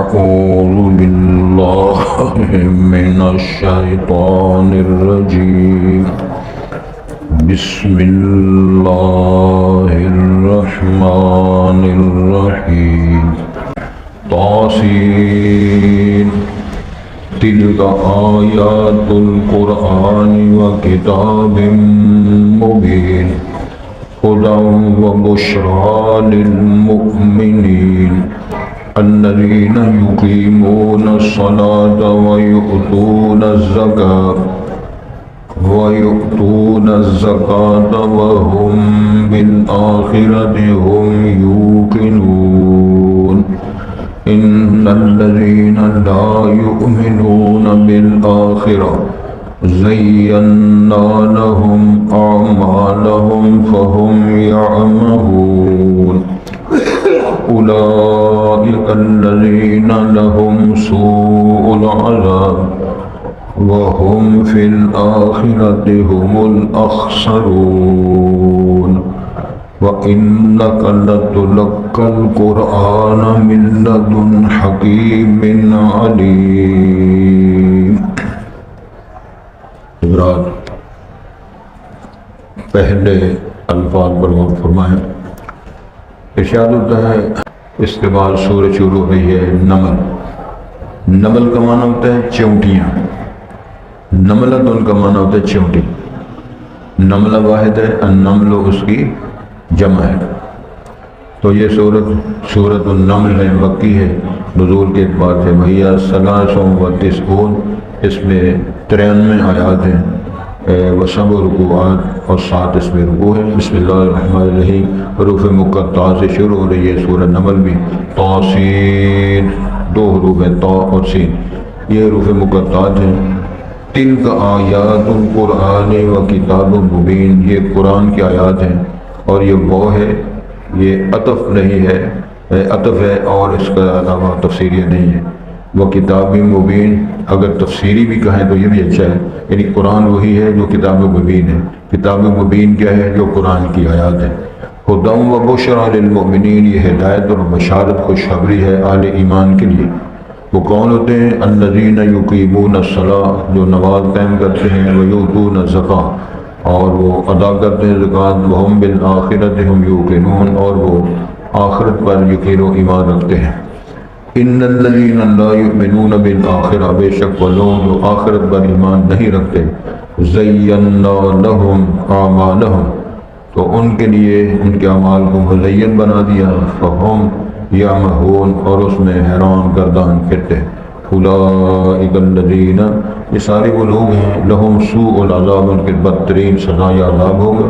أعوذ بالله من الشيطان الرجيم بسم الله الرحمن الرحيم طاسين تلك آيات القرآن وكتاب مبين هدى وبشرى للمؤمنين الذين يقيمون الصلاة ويؤتون الزكاة وهم بالآخرة هم يوقنون إن الذين لا يؤمنون بالآخرة زينا لهم أعمالهم فهم يعمهون أولئك الذين لهم سوء العذاب وهم في الآخرة هم الأخسرون وإنك لتلقى القرآن من لدن حكيم عليم. حضرات، پہلے الفاظ پر غور فرمائیں. ارشاد ہوتا ہے اس کے بعد سورہ شروع ہوئی ہے نمل. نمل کا معنی ہوتا ہے چونٹیاں. نملت ان کا معنی ہوتا ہے چونٹی. نملہ واحد ہے، النمل اس کی جمع ہے. تو یہ سورۃ النمل ہے، مکی ہے. نزول کے اعتبار سے بھیا 390 اس میں 93 آیات ہیں، وسب رکوعات اور 7 اس میں رکوع ہے. بسم اللہ الرحمن الرحیم. حروف مقطعہ سے شروع ہو رہی ہے سورہ نمل بھی. طاسین، 2 حروف ہیں، طا اور سین. یہ حروف مقطعات ہیں. تلک آیات القرآن و کتاب مبین، یہ قرآن کی آیات ہیں اور یہ وہ ہے، یہ عطف نہیں ہے، عطف ہے اور اس کا علاوہ تفسیریہ نہیں ہے. وہ کتاب مبین، اگر تفسیری بھی کہیں تو یہ بھی اچھا ہے. یعنی قرآن وہی ہے جو کتاب مبین ہے. کتاب مبین کیا ہے؟ جو قرآن کی آیات ہے. ہدی و بشریٰ للمؤمنین، یہ ہدایت اور بشارت خوشخبری ہے اہل ایمان کے لیے. وہ کون ہوتے ہیں؟ الذین یقیمون الصلاۃ، جو نماز قائم کرتے ہیں، ویؤتون الزکاۃ، اور وہ ادا کرتے ہیں زکوٰۃ، وہم بالآخرۃ ہم یوقنون، اور وہ آخرت پر یقین و ایمان رکھتے ہیں. ان الذین لا یؤمنون بالآخرہ، بے شک وہ لوگ جو آخرت پر ایمان نہیں رکھتے، زینا لہم اعمالہم، تو ان کے لیے ان کے اعمال کو مزین بنا دیا، فہم یعمہون، اور اس میں حیران گردان پھرتے. اولئک الذین، یہ سارے وہ لوگ ہیں، لہم سوء العذاب، ان کے بدترین سزا یا عذاب ہوگا.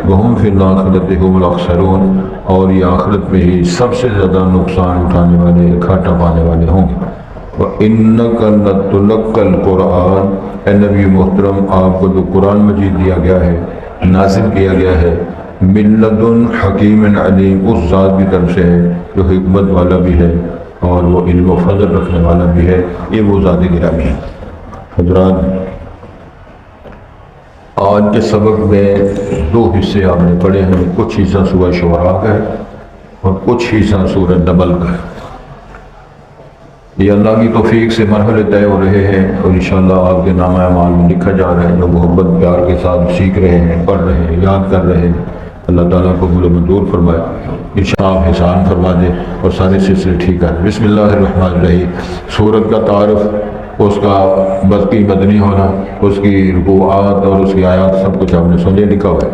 وہم فی الآخرۃ هم الاخسرون، اور یہ آخرت میں ہی سب سے زیادہ نقصان اٹھانے والے، گھاٹا پانے والے ہوں گے. وَإِنَّكَ لَتُلَقَّى الْقُرْآنَ، اے نبی محترم، آپ کو جو قرآن مجید دیا گیا ہے، نازل کیا گیا ہے، مِن لَدُنْ حکیم علیم، اس ذات کی طرف سے ہے جو حکمت والا بھی ہے اور وہ علم و فضل رکھنے والا بھی ہے. یہ وہ ذات گرامی ہے. حضرات، آج کے سبق میں 2 حصے آپ نے پڑھے ہیں. کچھ حصہ سورہ شعراء کا ہے اور کچھ حصہ سورہ نمل کا ہے. یہ اللہ کی توفیق سے مرحلے طے ہو رہے ہیں اور انشاءاللہ آپ کے نامہ اعمال میں لکھا جا رہا ہے. جو محبت پیار کے ساتھ سیکھ رہے ہیں، پڑھ رہے ہیں، یاد کر رہے ہیں، اللہ تعالیٰ کو قبول و منظور فرمائے. انشاءاللہ آپ احسان فرما دیں اور سارے سلسلے ٹھیک کر دیں. بسم اللہ الرحمن الرحیم. سورت کا تعارف، اس کا بذکی مدنی ہونا، اس کی رکوعات اور اس کی آیات، سب کچھ آپ نے سمجھے لکھا ہوا ہے.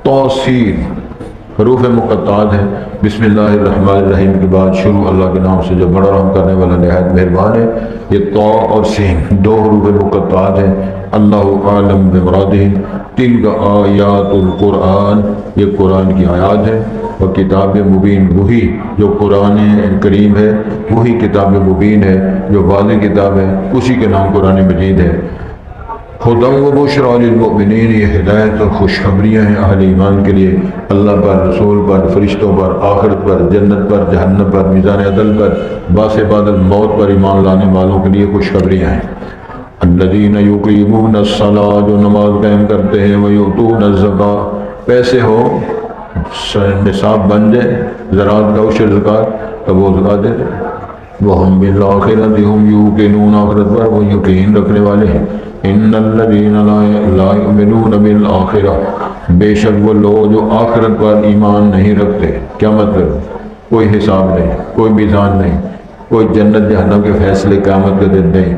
طاسین حروف مقطعات ہیں. بسم اللہ الرحمن الرحیم کے بعد شروع اللہ کے نام سے جو بڑا رحم کرنے والا نہایت مہربان ہے. یہ طا اور سین 2 حروف مقطعات ہیں. اللہ عالم بمرادہ. تلک آیات القرآن، یہ قرآن کی آیات ہے. اور کتاب مبین، وہی جو قرآن کریم ہے، وہی کتاب مبین ہے جو واضح کتاب ہے، اسی کے نام قرآن مجید ہے. ہدی و بشریٰ للمؤمنین، یہ ہدایت اور خوشخبریاں ہیں اہل ایمان کے لیے، اللہ پر، رسول پر، فرشتوں پر، آخرت پر، جنت پر، جہنم پر، میزان عدل پر، باس بعد الموت پر ایمان لانے والوں کے لیے خوشخبریاں ہیں. الذین یقیمون الصلاۃ، جو نماز قائم کرتے ہیں، ویؤتون الزکاۃ، پیسے ہو، نصاب بن جائے، زراعت کا عشر زکوٰۃ، تو وہ زکوٰۃ دے دے. وہم بالآخرۃ ہم یوقنون، آخرت پر وہ یقین رکھنے والے ہیں۔ ان الذین لا یؤمنون بالآخرہ، بے شک وہ لوگ جو آخرت پر ایمان نہیں رکھتے۔ کیا مطلب؟ کوئی حساب نہیں، کوئی میزان نہیں، کوئی جنت جہنم کے فیصلے قیامت کے دن نہیں۔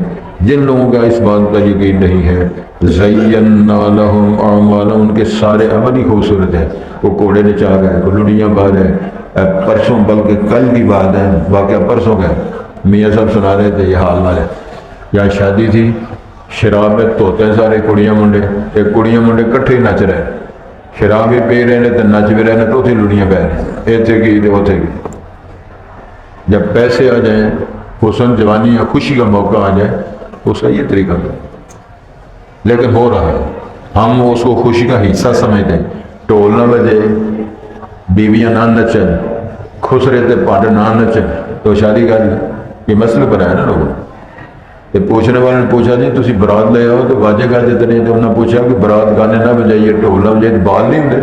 جن لوگوں کا اس بات کا یقین نہیں ہے، زینا لہم اعمالہم، ان کے سارے عمل ہی خوبصورت ہے۔ وہ کوڑے نچا گئے، وہ لڑیاں باز ہے۔ پرسوں بلکہ کل کی بات ہے، واقعہ پرسوں کا، میاں صاحب سنا رہے تھے یہ حال نہ ہے، یہاں شادی تھی، شراب میں توتے سارے کڑیاں منڈے، ایک کڑیاں منڈے کٹھے نچ رہے، شراب بھی پی رہے ہیں تو نچ بھی رہے ہیں، تو اتنی لڑیاں پہ رہے ہیں، ایتھے کی تو اتھے کی۔ جب پیسے آ جائیں، حسن جوانی یا خوشی کا موقع آ جائے، اس کا یہ طریقہ ہے، لیکن ہو رہا ہے۔ ہم اس کو خوشی کا حصہ سمجھتے ہیں، ٹول نہ بجے، بیویاں نہ نچن، خوش رہتے پانڈ نہ نچن، تو شادی کر لی۔ یہ مسئلہ بنایا نا لوگوں نے۔ پوچھنے والے نے پوچھا جی تسی برات لے آؤ تو واجہ کر دیتے نہیں، تو انہوں نے پوچھا کہ برات گانے نہ بجائیے، ٹول نہ بجائیے، بال نہیں ہوتے،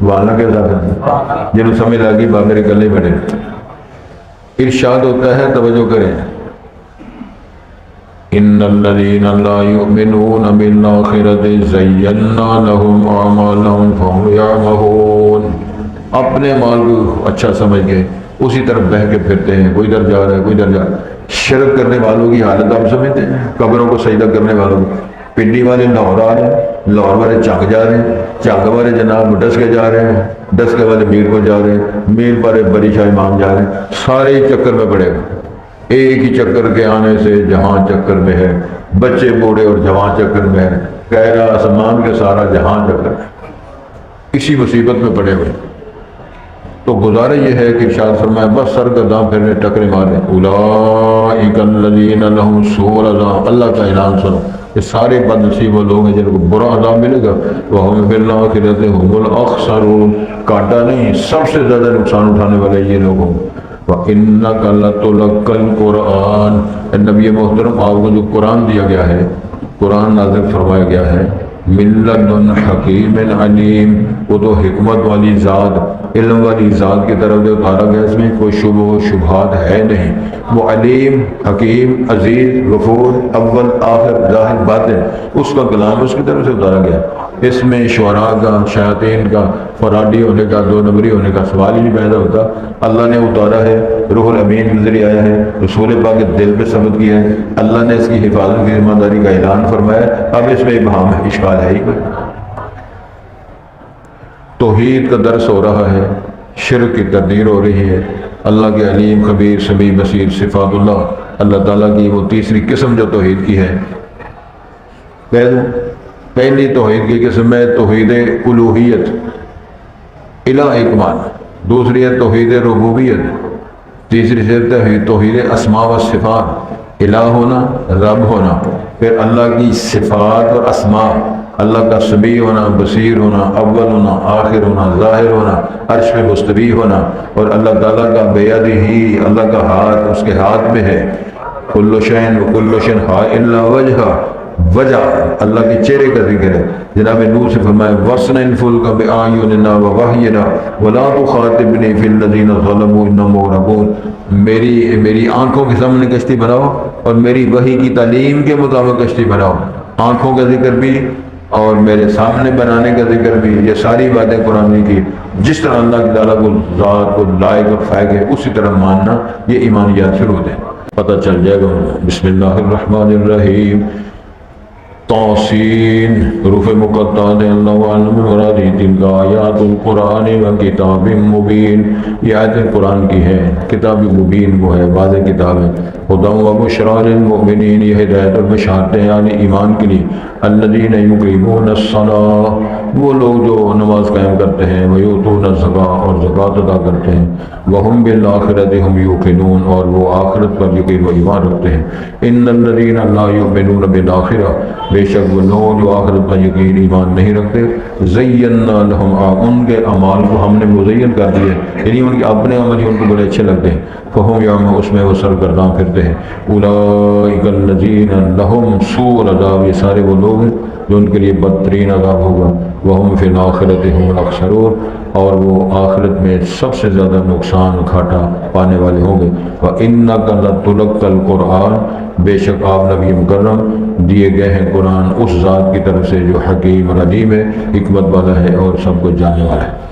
بال نہ کیسا کرتے، جنہوں سمجھ لگی با میرے گلے بڑے۔ ارشاد ہوتا ہے، توجہ کریں، ان الذین لا یؤمنون بالآخرۃ زینا لہم اعمالہم فہم یعمہون، اپنے مال کو اچھا سمجھ کے اسی طرف بہہ کے پھرتے ہیں، کوئی ادھر جا رہا ہے، کوئی ادھر جا رہا ہے۔ شرک کرنے والوں کی حالت آپ سمجھتے ہیں، قبروں کو سجدہ کرنے والوں کی۔ پنڈی والے لاہور آ رہے ہیں، لاہور والے چنگ جا رہے ہیں، چنگ والے جناب ڈسکے جا رہے ہیں، ڈسکے والے میر کو جا رہے ہیں، میر والے بری شاہ امام جا رہے ہیں، سارے ہی چکر میں پڑے ہوئے۔ ایک ہی چکر کے آنے سے جہاں چکر میں ہے، بچے بوڑھے اور جوان چکر میں ہے، کہرا آسمان کے سارا جہاں چکر ہے، اسی مصیبت میں پڑے ہوئے۔ تو گزارا یہ ہے کہ ارشاد فرمایا بس سر کا دام پھرنے ٹکرے مارے، اولئک الذین لہم سوء العذاب، اللہ کا اعلان سنو، یہ سارے بد نصیب وہ لوگ ہیں جن کو برا عذاب ملے گا، وہم فی الآخرۃ ہم الاخسرون، کاٹا نہیں، سب سے زیادہ نقصان اٹھانے والے یہ لوگ ہوں۔ وَإِنَّكَ لَتُلَقَّى الْقُرْآنَ، نبی محترم آپ کو جو قرآن دیا گیا ہے، قرآن نازل فرمایا گیا ہے، مِن لَدُنْ حَکِیمٍ علیم، وہ تو حکمت والی ذات، علم والی ذات کی طرف سے اتارا گیا، اس میں کوئی شبہ و شبہات ہے نہیں۔ وہ علیم، حکیم، عزیز، غفور، اول آخر، ظاہر، باطن، اس کا کلام اس کی طرف سے اتارا گیا۔ اس میں شعراء کا، شیاطین کا، فراڈی ہونے کا، دو نمبری ہونے کا سوال ہی نہیں پیدا ہوتا۔ اللہ نے اتارا ہے، روح الامین کے ذریعے آیا ہے، رسول پاک کے دل پہ ثبت کیا ہے، اللہ نے اس کی حفاظت کی ذمہ داری کا اعلان فرمایا۔ اب اس میں ابہام ہے، اشکال ہے ہی کوئی؟ توحید کا درس ہو رہا ہے، شرک کی تردید ہو رہی ہے، اللہ کے علیم، خبیر، سمیع، بصیر صفات اللہ، اللہ تعالیٰ کی وہ تیسری قسم جو توحید کی ہے، پہلی توحید کی قسم ہے توحید الوہیت، الہ اکمال، دوسری ہے توحید ربوبیت، تیسری ہے توحید اسماء و صفات، الہ ہونا، رب ہونا، پھر اللہ کی صفات اور اسماء، اللہ کا سمیع ہونا، بصیر ہونا، اول ہونا، آخر ہونا، ظاہر ہونا، عرش میں مستوی ہونا، اور اللہ تعالیٰ کا بیدہ، اللہ کا ہاتھ اس کے ہاتھ میں ہے، کل شیء وکل شیء الا وجہ، وجہ اللہ کے چہرے کا ذکر ہے۔ جناب نوح سے فرمایا وَاصْنَعِ الْفُلْكَ بِأَعْيُنِنَا وَوَحْيِنَا وَلَا تُخَاطِبْنِي فِي الَّذِينَ ظَلَمُوا إِنَّهُم مُغْرَقُونَ، میری آنکھوں کے سامنے کشتی بناؤ اور میری وحی کی تعلیم کے مطابق کشتی بناؤ، آنکھوں کا ذکر بھی اور میرے سامنے بنانے کا ذکر بھی، یہ ساری باتیں قرآن کی، جس طرح اللہ کی تعالیٰ کو ذات کو لائق اور فائق ہے اسی طرح ماننا، یہ ایمانیات شروع ہوتے ہیں، پتہ چل جائے گا۔ بسم اللہ الرحمن الرحیم، توسین، حروف مقطعات ہیں، اللہ عالم مرادی، تلک آیات القرآن و کتاب مبین، یہ آیت قرآن کی ہے، کتاب مبین وہ ہے، واضح کتاب ہے، ہدی و بشریٰ للمؤمنین، یہ ہدایت اور بشارت ہے یعنی ایمان کے لیے، الذین یقیمون الصلاۃ، وہ لوگ جو نماز قائم کرتے ہیں، ویؤتون الزکاۃ، اور زکوٰۃ ادا کرتے ہیں، وہم بالآخرۃ ہم یوقنون، اور وہ آخرت پر یقین و ایمان رکھتے ہیں، ان الذین لا یؤمنون بالآخرہ، بے شک وہ لوگ جو آخرت پر یقین ایمان نہیں رکھتے، زینا لہم، ان کے اعمال کو ہم نے مزین کر دیا، یعنی ان کے اپنے عمل ہی ان کو بڑے اچھے لگتے ہیں، فہم یعمہون، اس میں وہ سرگرداں پھرتے ہیں، اولئک الذین لہم سوء العذاب، یہ سارے وہ لوگ ہیں جو ان کے لیے بدترین عذاب ہوگا، وہم فی الآخرۃ ہم الاخسرون، اور وہ آخرت میں سب سے زیادہ نقصان گھاٹا پانے والے ہوں گے۔ وَإِنَّكَ لَتُلَقَّى الْقُرْآنَ، بے شک آپ نبی مکرم دیے گئے ہیں قرآن اس ذات کی طرف سے جو حکیم اور علیم ہے، حکمت والا ہے اور سب کچھ جاننے والا ہے۔